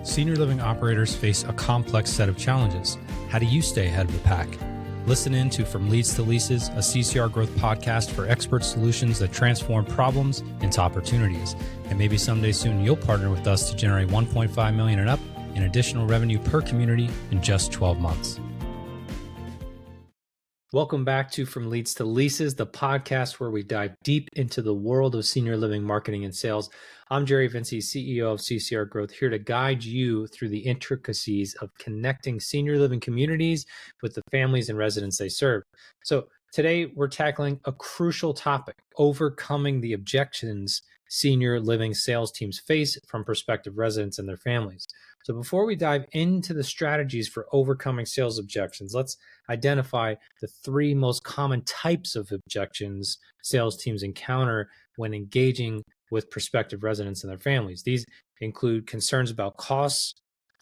Senior living operators face a complex set of challenges. How do you stay ahead of the pack? Listen in to From Leads to Leases, a CCR Growth podcast for expert solutions that transform problems into opportunities. And maybe someday soon you'll partner with us to generate $1.5 million and up in additional revenue per community in just 12 months. Welcome back to From Leads to Leases, the podcast where we dive deep into the world of senior living marketing and sales. I'm Jerry Vinci, CEO of CCR Growth, here to guide you through the intricacies of connecting senior living communities with the families and residents they serve. So today we're tackling a crucial topic, overcoming the objections senior living sales teams face from prospective residents and their families. So before we dive into the strategies for overcoming sales objections, let's identify the three most common types of objections sales teams encounter when engaging with prospective residents and their families. These include concerns about costs,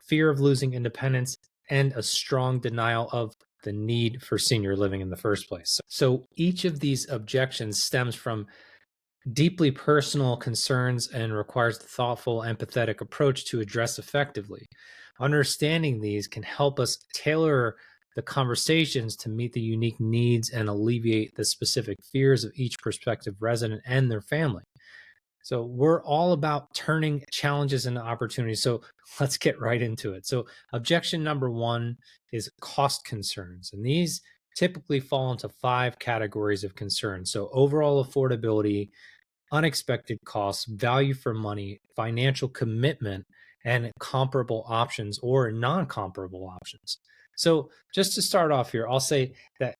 fear of losing independence, and a strong denial of the need for senior living in the first place. So each of these objections stems from deeply personal concerns and requires a thoughtful, empathetic approach to address effectively. Understanding these can help us tailor the conversations to meet the unique needs and alleviate the specific fears of each prospective resident and their family. So we're all about turning challenges into opportunities. So let's get right into it. So objection number one is cost concerns. And these typically fall into 5 categories of concern. So overall affordability, unexpected costs, value for money, financial commitment, and comparable options or non-comparable options. So just to start off here, I'll say that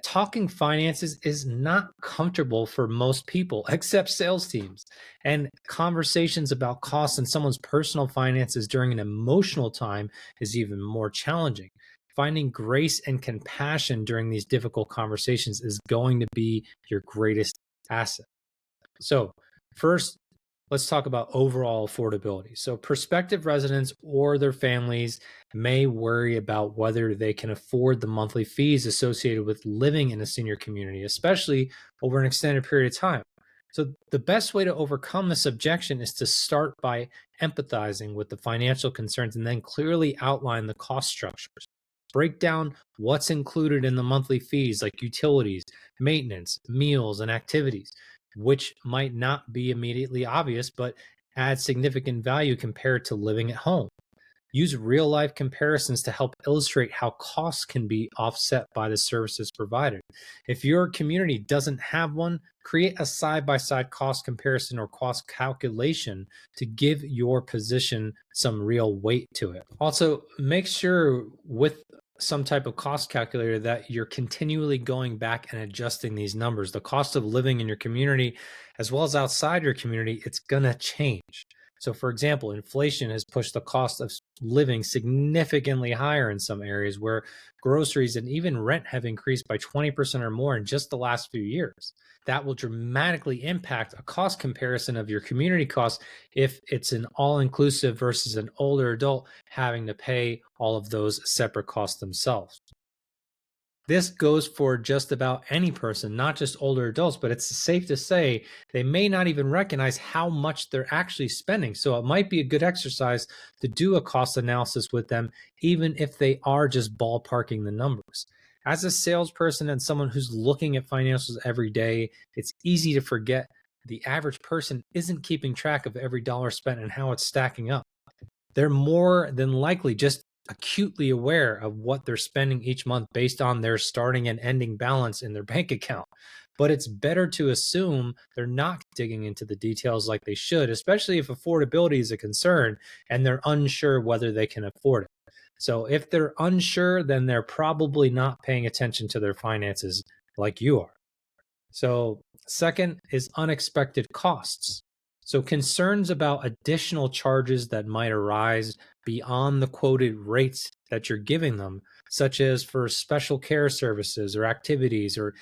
talking finances is not comfortable for most people except sales teams. And conversations about costs and someone's personal finances during an emotional time is even more challenging. Finding grace and compassion during these difficult conversations is going to be your greatest asset. So first, let's talk about overall affordability. So prospective residents or their families may worry about whether they can afford the monthly fees associated with living in a senior community, especially over an extended period of time. So the best way to overcome this objection is to start by empathizing with the financial concerns and then clearly outline the cost structures. Break down what's included in the monthly fees like utilities, maintenance, meals, and activities, which might not be immediately obvious, but add significant value compared to living at home. Use real-life comparisons to help illustrate how costs can be offset by the services provided. If your community doesn't have one, create a side-by-side cost comparison or cost calculation to give your position some real weight to it. Also, make sure with some type of cost calculator that you're continually going back and adjusting these numbers. The cost of living in your community, as well as outside your community, it's going to change. So for example, inflation has pushed the cost of living significantly higher in some areas where groceries and even rent have increased by 20% or more in just the last few years. That will dramatically impact a cost comparison of your community costs if it's an all-inclusive versus an older adult having to pay all of those separate costs themselves. This goes for just about any person, not just older adults, but it's safe to say they may not even recognize how much they're actually spending. So it might be a good exercise to do a cost analysis with them, even if they are just ballparking the numbers. As a salesperson and someone who's looking at financials every day, it's easy to forget the average person isn't keeping track of every dollar spent and how it's stacking up. They're more than likely just acutely aware of what they're spending each month based on their starting and ending balance in their bank account. But it's better to assume they're not digging into the details like they should, especially if affordability is a concern and they're unsure whether they can afford it. So if they're unsure, then they're probably not paying attention to their finances like you are. So second is unexpected costs. So concerns about additional charges that might arise beyond the quoted rates that you're giving them, such as for special care services or activities or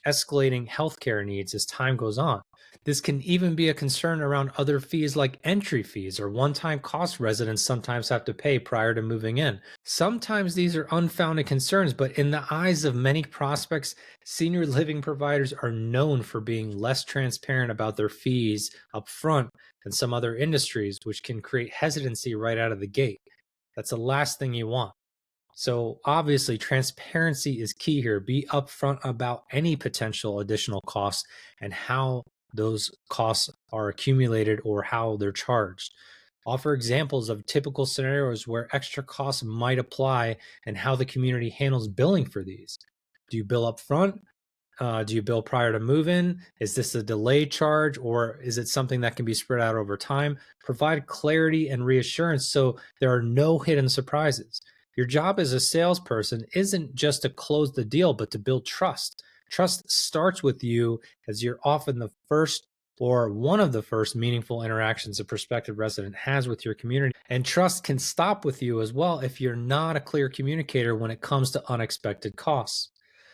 escalating healthcare needs as time goes on. This can even be a concern around other fees like entry fees or one-time costs residents sometimes have to pay prior to moving in. Sometimes these are unfounded concerns, but in the eyes of many prospects, senior living providers are known for being less transparent about their fees up front than some other industries, which can create hesitancy right out of the gate. That's the last thing you want. So obviously, transparency is key here. Be upfront about any potential additional costs and how those costs are accumulated or how they're charged. Offer examples of typical scenarios where extra costs might apply and how the community handles billing for these. Do you bill upfront? Do you bill prior to move-in? Is this a delay charge, or is it something that can be spread out over time? Provide clarity and reassurance so there are no hidden surprises. Your job as a salesperson isn't just to close the deal, but to build trust. Trust starts with you, as you're often the first or one of the first meaningful interactions a prospective resident has with your community. And trust can stop with you as well if you're not a clear communicator when it comes to unexpected costs.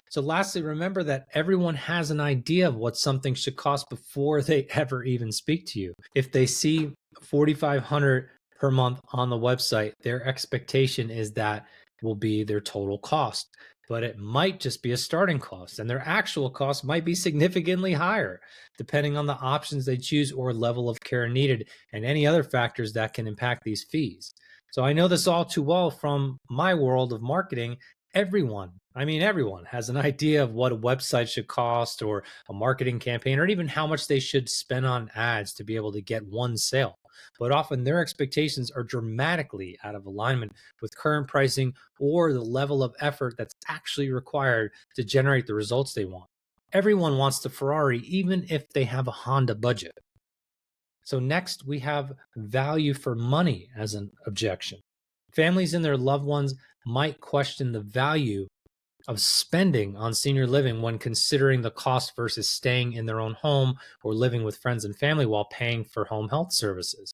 So lastly, remember that everyone has an idea of what something should cost before they ever even speak to you. If they see $4,500 per month on the website, their expectation is that will be their total cost. But it might just be a starting cost, and their actual cost might be significantly higher, depending on the options they choose or level of care needed, and any other factors that can impact these fees. So I know this all too well from my world of marketing. Everyone has an idea of what a website should cost or a marketing campaign, or even how much they should spend on ads to be able to get one sale. But often their expectations are dramatically out of alignment with current pricing or the level of effort that's actually required to generate the results they want. Everyone wants the Ferrari, even if they have a Honda budget. So next, we have value for money as an objection. Families and their loved ones might question the value of spending on senior living when considering the cost versus staying in their own home or living with friends and family while paying for home health services.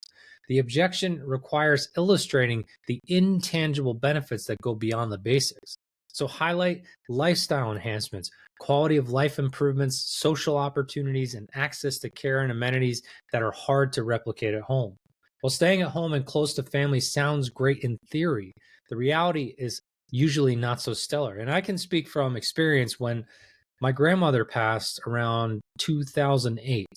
The objection requires illustrating the intangible benefits that go beyond the basics. So highlight lifestyle enhancements, quality of life improvements, social opportunities, and access to care and amenities that are hard to replicate at home. While staying at home and close to family sounds great in theory, the reality is usually not so stellar. And I can speak from experience. When my grandmother passed around 2008,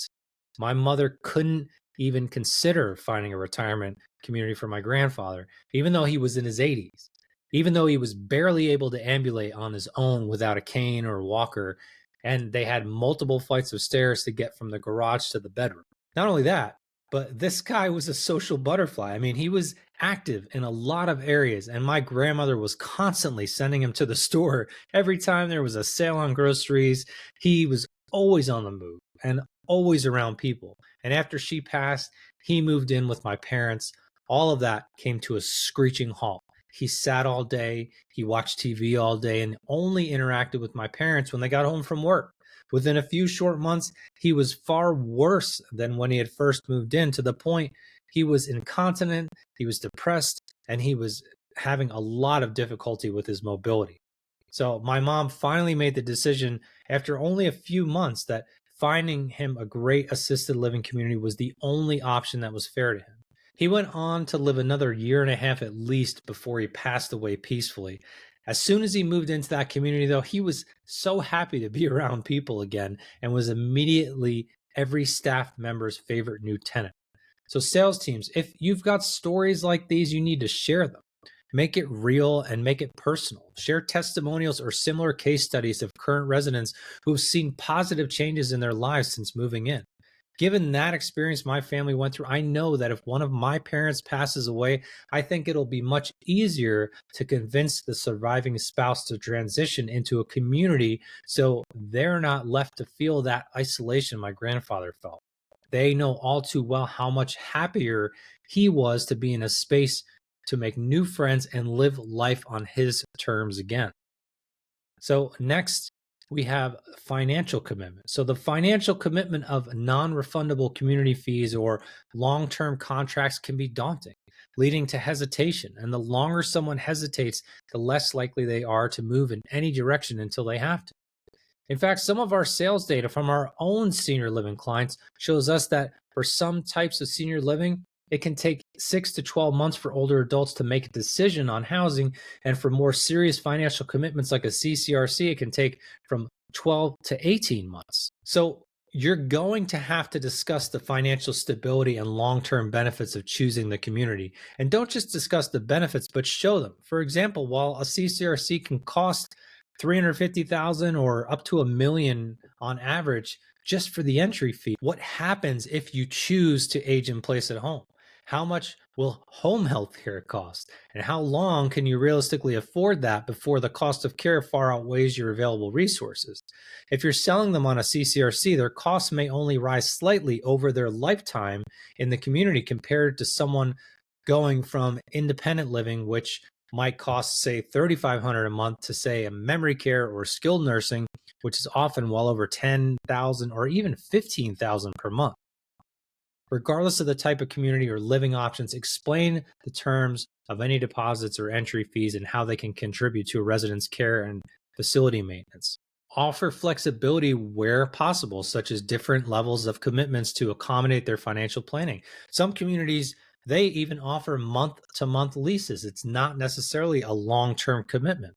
my mother couldn't even consider finding a retirement community for my grandfather, even though he was in his 80s, even though he was barely able to ambulate on his own without a cane or a walker. And they had multiple flights of stairs to get from the garage to the bedroom. Not only that, but this guy was a social butterfly. I mean, he was active in a lot of areas, and my grandmother was constantly sending him to the store. Every time there was a sale on groceries, he was always on the move and always around people. And after she passed, he moved in with my parents. All of that came to a screeching halt. He sat all day, he watched TV all day, and only interacted with my parents when they got home from work. Within a few short months, he was far worse than when he had first moved in, to the point he was incontinent, he was depressed, and he was having a lot of difficulty with his mobility. So my mom finally made the decision after only a few months that finding him a great assisted living community was the only option that was fair to him. He went on to live another year and a half at least before he passed away peacefully. As soon as he moved into that community, though, he was so happy to be around people again and was immediately every staff member's favorite new tenant. So sales teams, if you've got stories like these, you need to share them. Make it real and make it personal. Share testimonials or similar case studies of current residents who've seen positive changes in their lives since moving in. Given that experience my family went through, I know that if one of my parents passes away, I think it'll be much easier to convince the surviving spouse to transition into a community so they're not left to feel that isolation my grandfather felt. They know all too well how much happier he was to be in a space to make new friends and live life on his terms again. So next, we have financial commitment. So the financial commitment of non-refundable community fees or long-term contracts can be daunting, leading to hesitation. And the longer someone hesitates, the less likely they are to move in any direction until they have to. In fact, some of our sales data from our own senior living clients shows us that for some types of senior living, it can take 6 to 12 months for older adults to make a decision on housing. And for more serious financial commitments like a CCRC, it can take from 12 to 18 months. So you're going to have to discuss the financial stability and long-term benefits of choosing the community. And don't just discuss the benefits, but show them. For example, while a CCRC can cost 350,000 or up to $1 million on average just for the entry fee, what happens if you choose to age in place at home? How much will home health care cost? And how long can you realistically afford that before the cost of care far outweighs your available resources? If you're selling them on a CCRC, their costs may only rise slightly over their lifetime in the community compared to someone going from independent living, which might cost, say, $3,500 a month, to, say, a memory care or skilled nursing, which is often well over $10,000 or even $15,000 per month. Regardless of the type of community or living options, explain the terms of any deposits or entry fees and how they can contribute to a resident's care and facility maintenance. Offer flexibility where possible, such as different levels of commitments to accommodate their financial planning. Some communities, they even offer month-to-month leases. It's not necessarily a long-term commitment.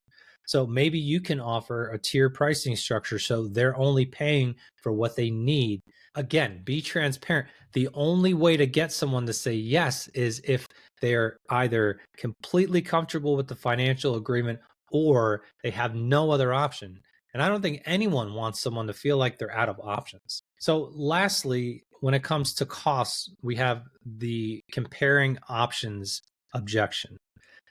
So maybe you can offer a tier pricing structure so they're only paying for what they need. Again, be transparent. The only way to get someone to say yes is if they're either completely comfortable with the financial agreement or they have no other option. And I don't think anyone wants someone to feel like they're out of options. So lastly, when it comes to costs, we have the comparing options objection.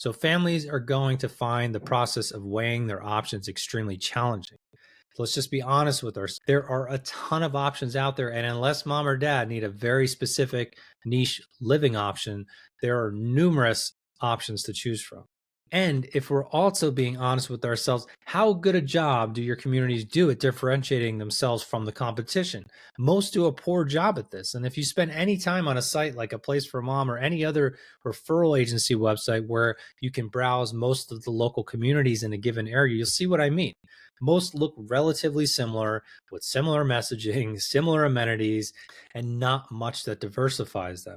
So families are going to find the process of weighing their options extremely challenging. So let's just be honest with ourselves. There are a ton of options out there, and unless mom or dad need a very specific niche living option, there are numerous options to choose from. And if we're also being honest with ourselves, how good a job do your communities do at differentiating themselves from the competition? Most do a poor job at this. And if you spend any time on a site like A Place for Mom or any other referral agency website where you can browse most of the local communities in a given area, you'll see what I mean. Most look relatively similar with similar messaging, similar amenities, and not much that diversifies them.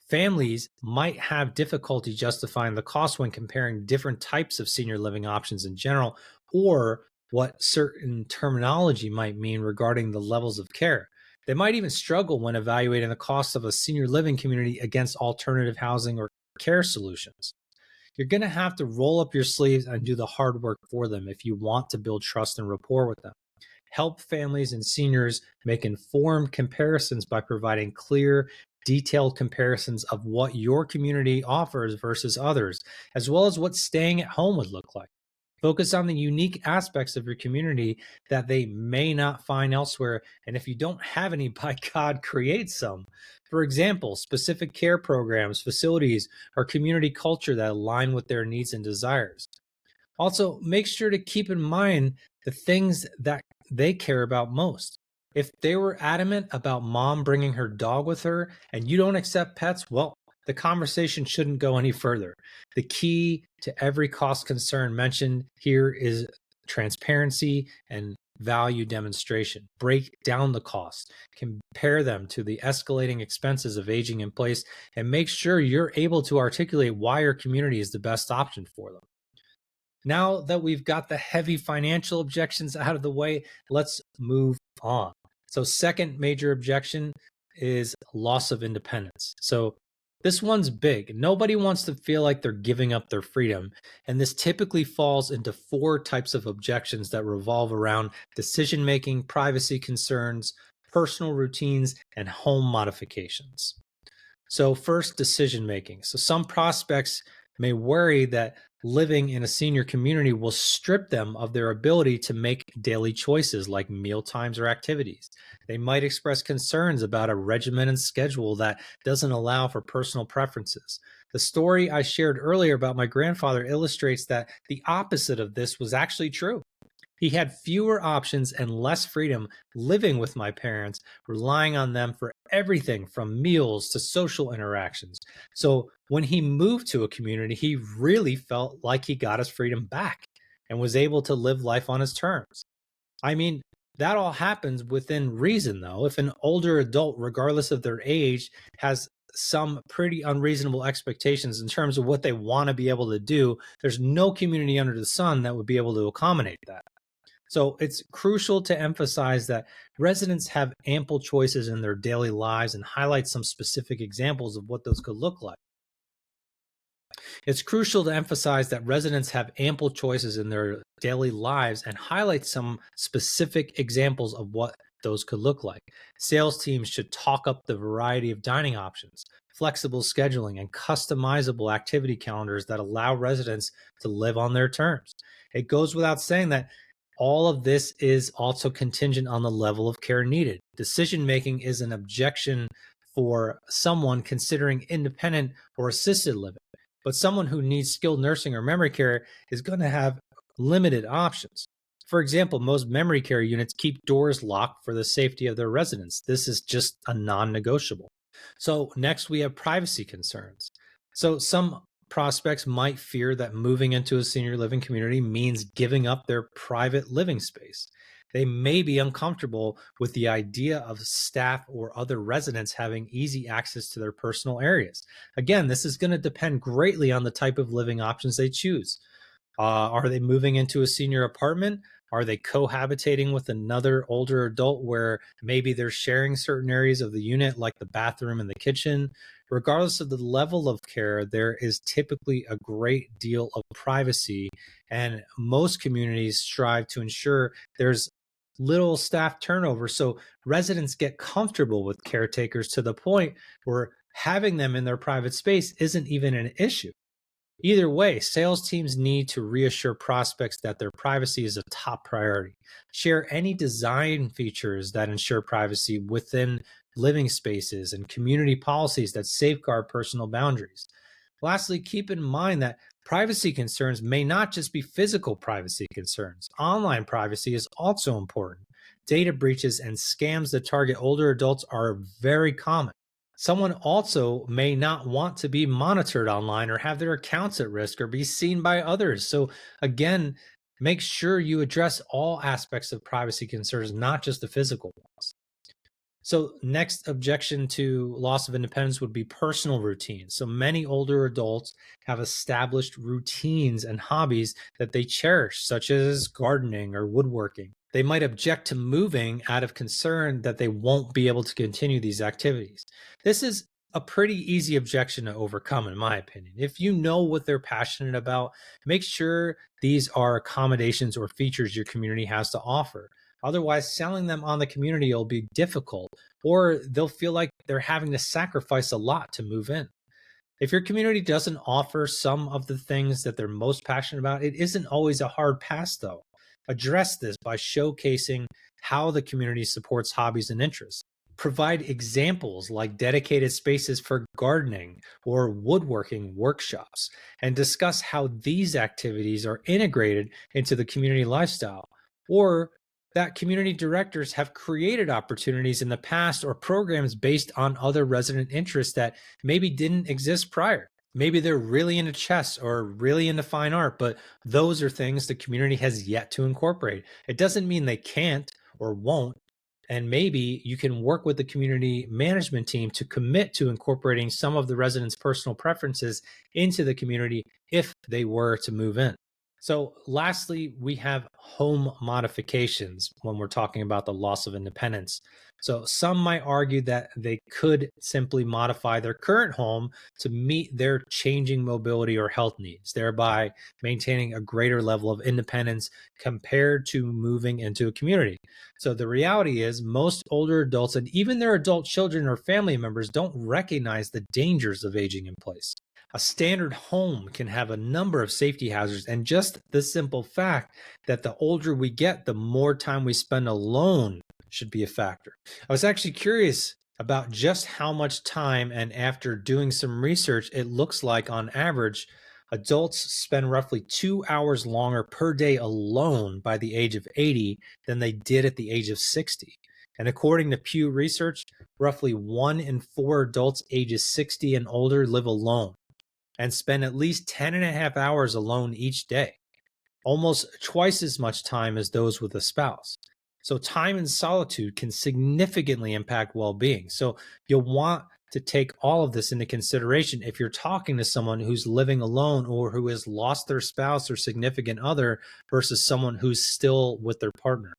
Families might have difficulty justifying the cost when comparing different types of senior living options in general, or what certain terminology might mean regarding the levels of care. They might even struggle when evaluating the cost of a senior living community against alternative housing or care solutions. You're going to have to roll up your sleeves and do the hard work for them if you want to build trust and rapport with them. Help families and seniors make informed comparisons by providing clear, detailed comparisons of what your community offers versus others, as well as what staying at home would look like. Focus on the unique aspects of your community that they may not find elsewhere. And if you don't have any, by God, create some. For example, specific care programs, facilities, or community culture that align with their needs and desires. Also, make sure to keep in mind the things that they care about most. If they were adamant about mom bringing her dog with her and you don't accept pets, well, the conversation shouldn't go any further. The key to every cost concern mentioned here is transparency and value demonstration. Break down the costs, compare them to the escalating expenses of aging in place, and make sure you're able to articulate why your community is the best option for them. Now that we've got the heavy financial objections out of the way, let's move on. So second major objection is loss of independence. So this one's big. Nobody wants to feel like they're giving up their freedom. And this typically falls into four types of objections that revolve around decision-making, privacy concerns, personal routines, and home modifications. So first, decision-making. So some prospects may worry that living in a senior community will strip them of their ability to make daily choices like meal times or activities. They might express concerns about a regimented schedule that doesn't allow for personal preferences. The story I shared earlier about my grandfather illustrates that the opposite of this was actually true. He had fewer options and less freedom living with my parents, relying on them for everything from meals to social interactions. So when he moved to a community, he really felt like he got his freedom back and was able to live life on his terms. I mean, that all happens within reason, though. If an older adult, regardless of their age, has some pretty unreasonable expectations in terms of what they want to be able to do, there's no community under the sun that would be able to accommodate that. So it's crucial to emphasize that residents have ample choices in their daily lives and highlight some specific examples of what those could look like. It's crucial to emphasize that residents have ample choices in their daily lives and highlight some specific examples of what those could look like. Sales teams should talk up the variety of dining options, flexible scheduling, and customizable activity calendars that allow residents to live on their terms. It goes without saying that all of this is also contingent on the level of care needed. Decision making is an objection for someone considering independent or assisted living. But someone who needs skilled nursing or memory care is going to have limited options. For example, most memory care units keep doors locked for the safety of their residents. This is just a non negotiable. So, next we have privacy concerns. So, some prospects might fear that moving into a senior living community means giving up their private living space. They may be uncomfortable with the idea of staff or other residents having easy access to their personal areas. Again, this is going to depend greatly on the type of living options they choose. Are they moving into a senior apartment? Are they cohabitating with another older adult where maybe they're sharing certain areas of the unit, like the bathroom and the kitchen? Regardless of the level of care, there is typically a great deal of privacy, and most communities strive to ensure there's little staff turnover so residents get comfortable with caretakers to the point where having them in their private space isn't even an issue. Either way, sales teams need to reassure prospects that their privacy is a top priority. Share any design features that ensure privacy within living spaces and community policies that safeguard personal boundaries. Lastly, keep in mind that privacy concerns may not just be physical privacy concerns. Online privacy is also important. Data breaches and scams that target older adults are very common. Someone also may not want to be monitored online or have their accounts at risk or be seen by others. So, again, make sure you address all aspects of privacy concerns, not just the physical ones. So, next objection to loss of independence would be personal routines. So, many older adults have established routines and hobbies that they cherish, such as gardening or woodworking. They might object to moving out of concern that they won't be able to continue these activities. This is a pretty easy objection to overcome, in my opinion. If you know what they're passionate about, make sure these are accommodations or features your community has to offer. Otherwise, selling them on the community will be difficult, or they'll feel like they're having to sacrifice a lot to move in. If your community doesn't offer some of the things that they're most passionate about, it isn't always a hard pass, though. Address this by showcasing how the community supports hobbies and interests. Provide examples like dedicated spaces for gardening or woodworking workshops, and discuss how these activities are integrated into the community lifestyle, or that community directors have created opportunities in the past or programs based on other resident interests that maybe didn't exist prior. Maybe they're really into chess or really into fine art, but those are things the community has yet to incorporate. It doesn't mean they can't or won't. And maybe you can work with the community management team to commit to incorporating some of the residents' personal preferences into the community if they were to move in. So, lastly, we have home modifications when we're talking about the loss of independence. So, some might argue that they could simply modify their current home to meet their changing mobility or health needs, thereby maintaining a greater level of independence compared to moving into a community. So, the reality is, most older adults and even their adult children or family members don't recognize the dangers of aging in place. A standard home can have a number of safety hazards, and just the simple fact that the older we get, the more time we spend alone should be a factor. I was actually curious about just how much time, and after doing some research, it looks like on average, adults spend roughly 2 hours longer per day alone by the age of 80 than they did at the age of 60. And according to Pew Research, roughly 1 in 4 adults ages 60 and older live alone and spend at least 10 and a half hours alone each day, almost twice as much time as those with a spouse. So time in solitude can significantly impact well-being. So you'll want to take all of this into consideration if you're talking to someone who's living alone or who has lost their spouse or significant other versus someone who's still with their partner.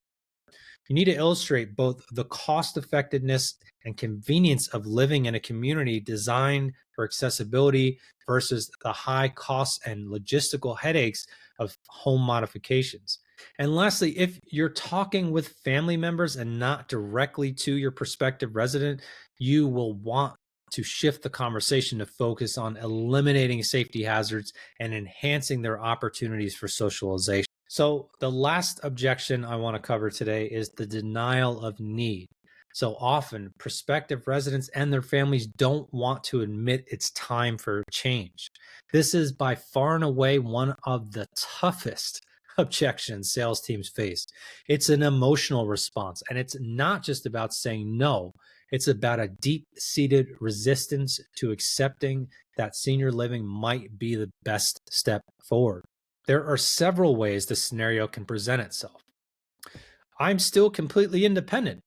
You need to illustrate both the cost effectiveness and convenience of living in a community designed for accessibility versus the high costs and logistical headaches of home modifications. And lastly, if you're talking with family members and not directly to your prospective resident, you will want to shift the conversation to focus on eliminating safety hazards and enhancing their opportunities for socialization. So, the last objection I want to cover today is the denial of need. So often, prospective residents and their families don't want to admit it's time for change. This is by far and away one of the toughest objections sales teams face. It's an emotional response, and it's not just about saying no, it's about a deep seated resistance to accepting that senior living might be the best step forward. There are several ways the scenario can present itself. I'm still completely independent.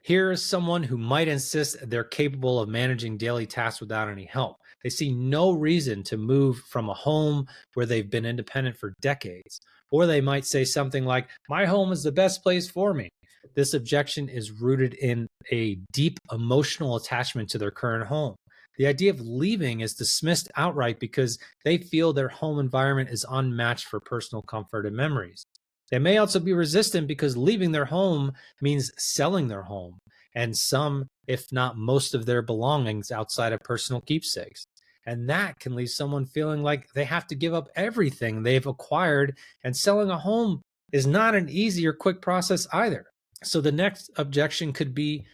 Here is someone who might insist they're capable of managing daily tasks without any help. They see no reason to move from a home where they've been independent for decades. Or they might say something like, my home is the best place for me. This objection is rooted in a deep emotional attachment to their current home. The idea of leaving is dismissed outright because they feel their home environment is unmatched for personal comfort and memories. They may also be resistant because leaving their home means selling their home and some, if not most of their belongings outside of personal keepsakes. And that can leave someone feeling like they have to give up everything they've acquired, and selling a home is not an easy or quick process either. So the next objection could be,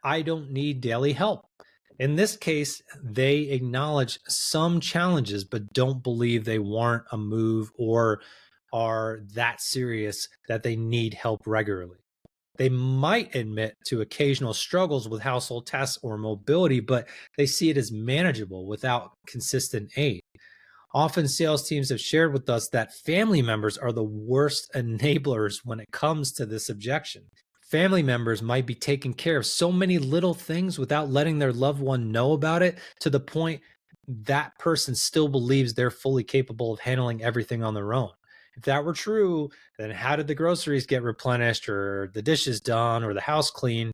I don't need daily help. In this case, they acknowledge some challenges, but don't believe they warrant a move or are that serious that they need help regularly. They might admit to occasional struggles with household tasks or mobility, but they see it as manageable without consistent aid. Often sales teams have shared with us that family members are the worst enablers when it comes to this objection. Family members might be taking care of so many little things without letting their loved one know about it, to the point that person still believes they're fully capable of handling everything on their own. If that were true, then how did the groceries get replenished or the dishes done or the house cleaned?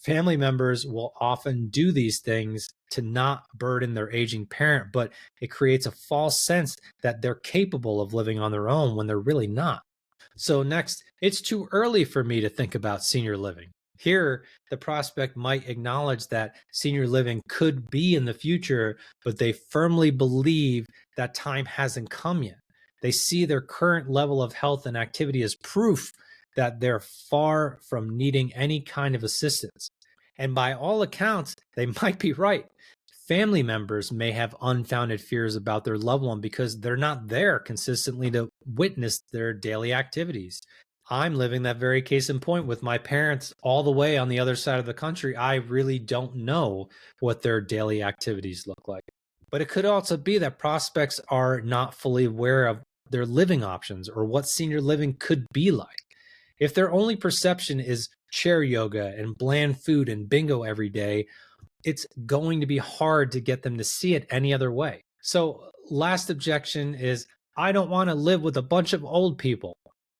Family members will often do these things to not burden their aging parent, but it creates a false sense that they're capable of living on their own when they're really not. So next, it's too early for me to think about senior living. Here, the prospect might acknowledge that senior living could be in the future, but they firmly believe that time hasn't come yet. They see their current level of health and activity as proof that they're far from needing any kind of assistance. And by all accounts, they might be right. Family members may have unfounded fears about their loved one because they're not there consistently to witness their daily activities. I'm living that very case in point with my parents all the way on the other side of the country. I really don't know what their daily activities look like. But it could also be that prospects are not fully aware of their living options or what senior living could be like. If their only perception is chair yoga and bland food and bingo every day, it's going to be hard to get them to see it any other way. So, last objection is, I don't want to live with a bunch of old people.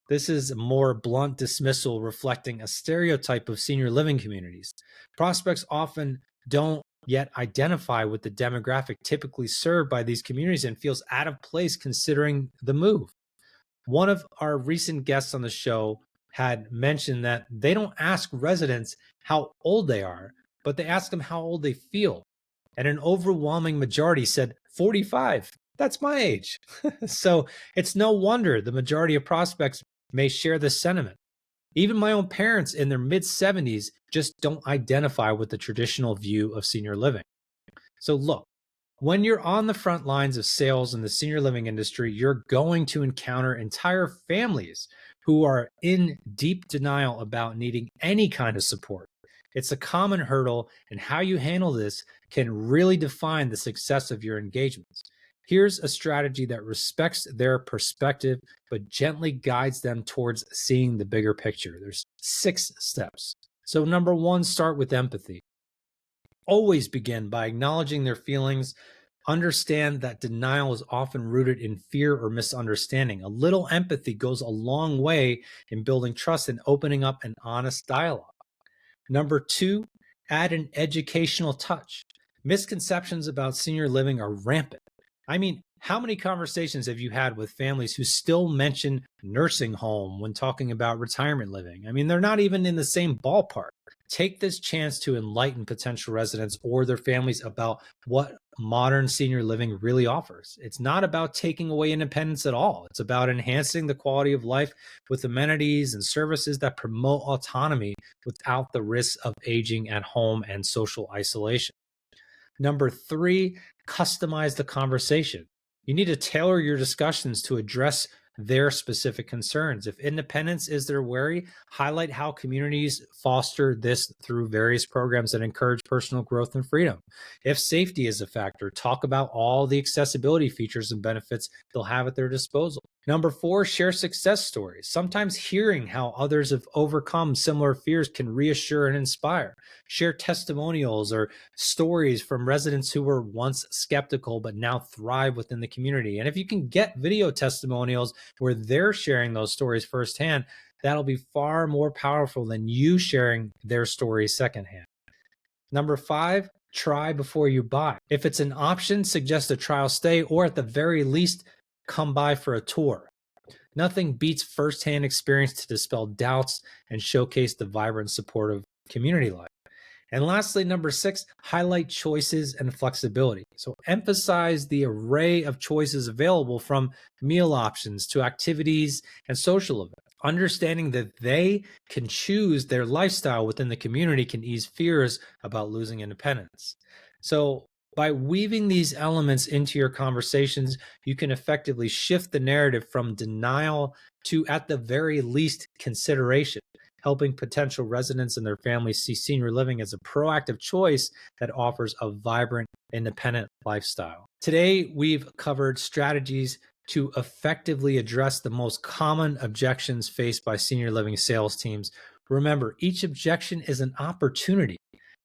This is a more blunt dismissal reflecting a stereotype of senior living communities. Prospects often don't yet identify with the demographic typically served by these communities and feels out of place considering the move. One of our recent guests on the show had mentioned that they don't ask residents how old they are, but they ask them how old they feel. And an overwhelming majority said 45. That's my age. So it's no wonder the majority of prospects may share this sentiment. Even my own parents in their mid 70s just don't identify with the traditional view of senior living. So look, when you're on the front lines of sales in the senior living industry, you're going to encounter entire families who are in deep denial about needing any kind of support. It's a common hurdle, and how you handle this can really define the success of your engagements. Here's a strategy that respects their perspective, but gently guides them towards seeing the bigger picture. There's 6 steps. So number 1, start with empathy. Always begin by acknowledging their feelings. Understand that denial is often rooted in fear or misunderstanding. A little empathy goes a long way in building trust and opening up an honest dialogue. Number 2, add an educational touch. Misconceptions about senior living are rampant. I mean, how many conversations have you had with families who still mention nursing home when talking about retirement living? I mean, they're not even in the same ballpark. Take this chance to enlighten potential residents or their families about what modern senior living really offers. It's not about taking away independence at all. It's about enhancing the quality of life with amenities and services that promote autonomy without the risks of aging at home and social isolation. Number 3, customize the conversation. You need to tailor your discussions to address their specific concerns. If independence is their worry, highlight how communities foster this through various programs that encourage personal growth and freedom. If safety is a factor, talk about all the accessibility features and benefits they'll have at their disposal. Number 4, share success stories. Sometimes hearing how others have overcome similar fears can reassure and inspire. Share testimonials or stories from residents who were once skeptical but now thrive within the community. And if you can get video testimonials where they're sharing those stories firsthand, that'll be far more powerful than you sharing their stories secondhand. Number 5, try before you buy. If it's an option, suggest a trial stay or at the very least, come by for a tour. Nothing beats firsthand experience to dispel doubts and showcase the vibrant, supportive community life. And lastly, number 6, highlight choices and flexibility. So emphasize the array of choices available from meal options to activities and social events. Understanding that they can choose their lifestyle within the community can ease fears about losing independence. So by weaving these elements into your conversations, you can effectively shift the narrative from denial to, at the very least, consideration, helping potential residents and their families see senior living as a proactive choice that offers a vibrant, independent lifestyle. Today, we've covered strategies to effectively address the most common objections faced by senior living sales teams. Remember, each objection is an opportunity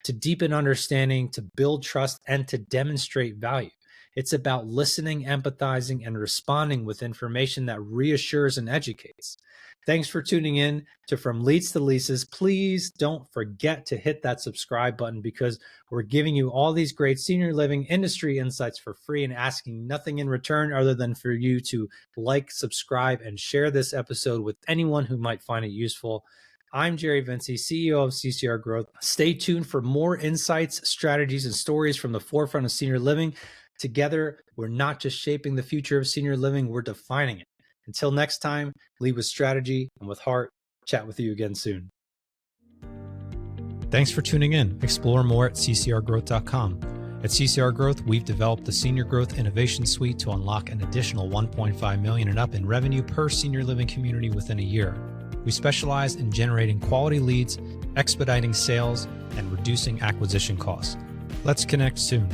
to deepen understanding, to build trust, and to demonstrate value. It's about listening, empathizing, and responding with information that reassures and educates. Thanks for tuning in to From Leads to Leases. Please don't forget to hit that subscribe button because we're giving you all these great senior living industry insights for free and asking nothing in return other than for you to like, subscribe, and share this episode with anyone who might find it useful. I'm Jerry Vinci, CEO of CCR Growth. Stay tuned for more insights, strategies, and stories from the forefront of senior living. Together, we're not just shaping the future of senior living, we're defining it. Until next time, lead with strategy and with heart. Chat with you again soon. Thanks for tuning in. Explore more at ccrgrowth.com. At CCR Growth, we've developed the Senior Growth Innovation Suite to unlock an additional $1.5 million and up in revenue per senior living community within a year. We specialize in generating quality leads, expediting sales, and reducing acquisition costs. Let's connect soon.